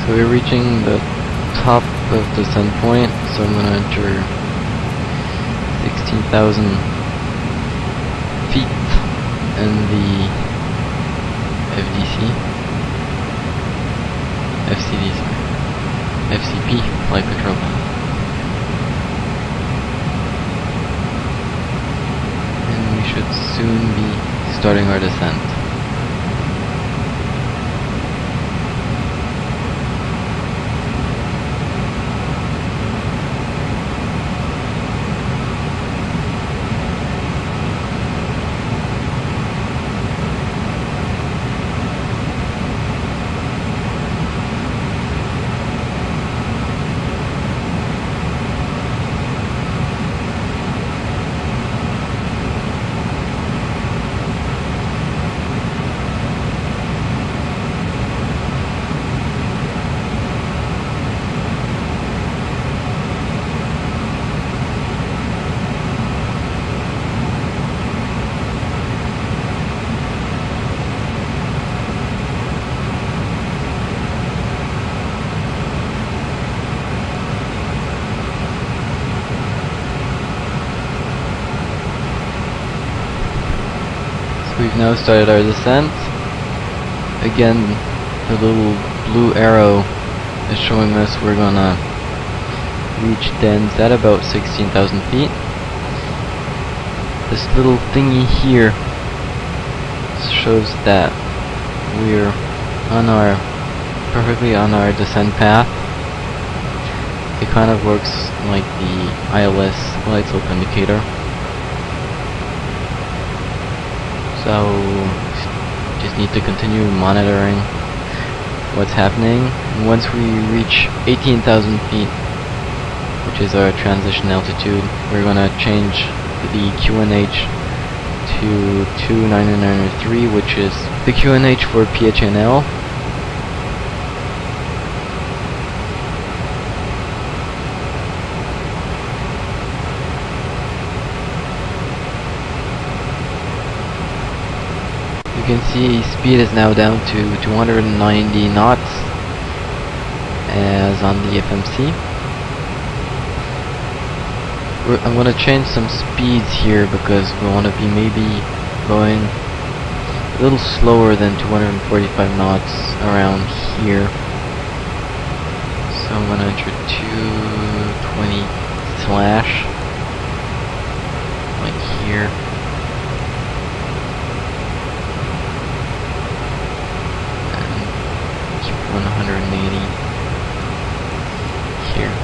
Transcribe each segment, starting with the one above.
So we're reaching the top of the descent point, so I'm going to enter 16,000 feet in the FCP flight control path. And we should soon be starting our descent. We've now started our descent. Again, the little blue arrow is showing us we're gonna reach DINTY at about 16,000 feet. This little thingy here shows that we're perfectly on our descent path. It kind of works like the ILS light slope indicator. So, just need to continue monitoring what's happening. And once we reach 18,000 feet, which is our transition altitude, we're going to change the QNH to 29903, which is the QNH for PHNL. You can see speed is now down to 290 knots as on the FMC. I'm going to change some speeds here because we want to be maybe going a little slower than 245 knots around here. So I'm going to enter 220 slash like here. And 180 here.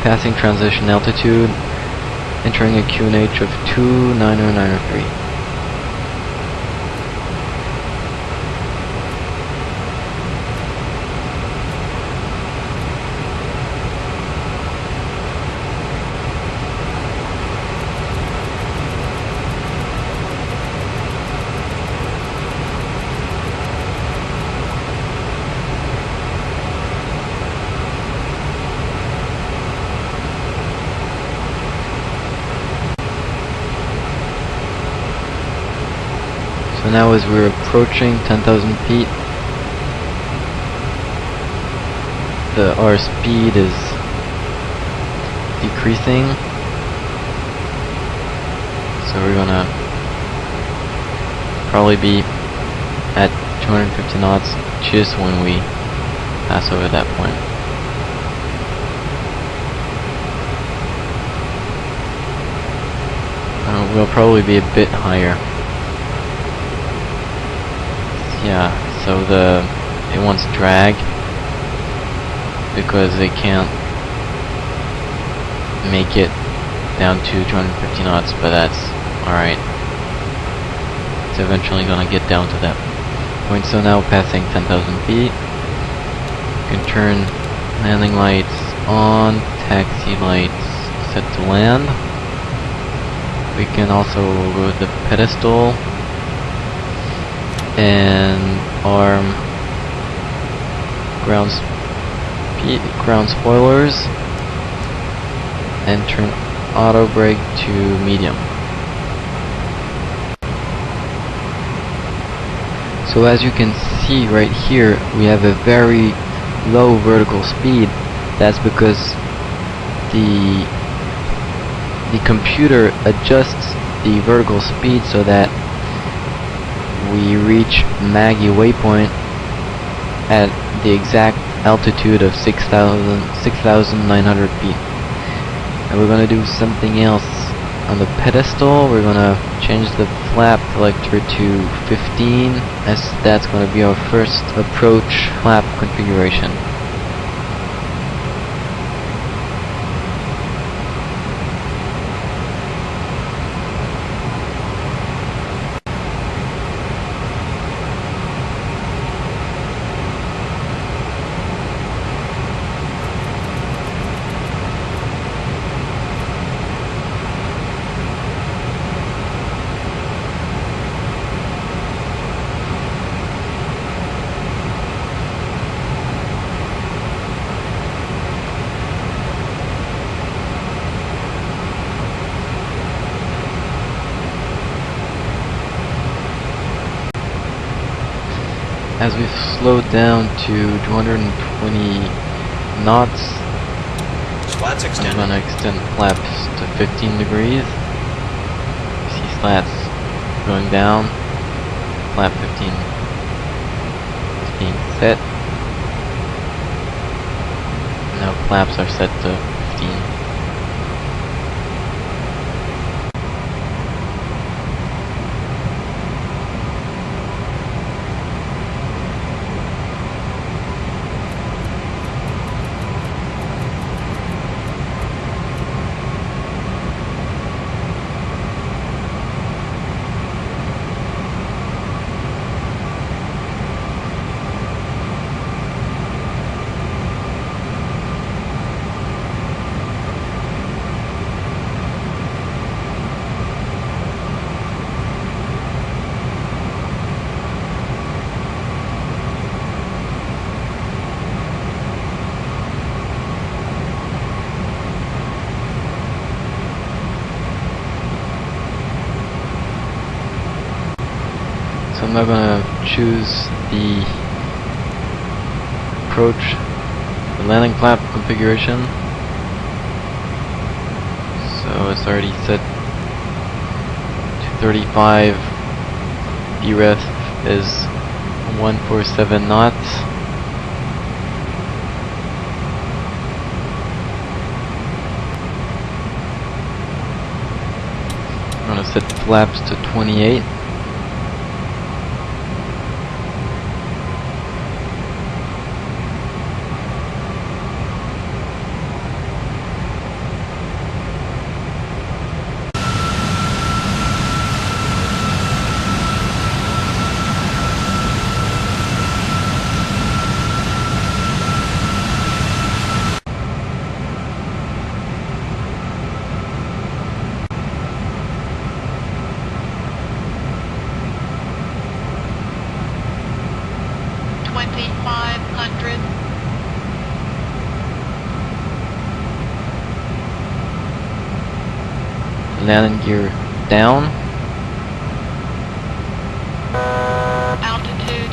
Passing transition altitude, entering a QNH of 29903. So now as we're approaching 10,000 feet, our speed is decreasing. So we're gonna probably be at 250 knots just when we pass over that point. will probably be a bit higher. Yeah, so it wants drag because they can't make it down to 250 knots, but that's alright. It's eventually gonna get down to that point. So now passing 10,000 feet, you can turn landing lights on, taxi lights set to land. We can also go with the pedestal and arm ground spoilers and turn auto brake to medium. So as you can see right here, we have a very low vertical speed. That's because the computer adjusts the vertical speed so that we reach Maggie waypoint at the exact altitude of 6,900 feet. And we're gonna do something else on the pedestal. We're gonna change the flap selector to 15, as that's gonna be our first approach flap configuration. As we've slowed down to 220 knots, slats extended. I'm going to extend flaps to 15 degrees. You see slats going down. Flap 15 is being set. Now flaps are set to 15. So I'm now going to choose the approach, the landing flap configuration. So it's already set to 35. DREF is 147 knots. I'm going to set flaps to 28. Landing gear down. Altitude.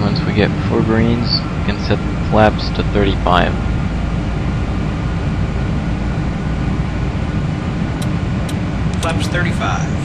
Once we get 4 greens, we can set flaps to 35. Flaps 35.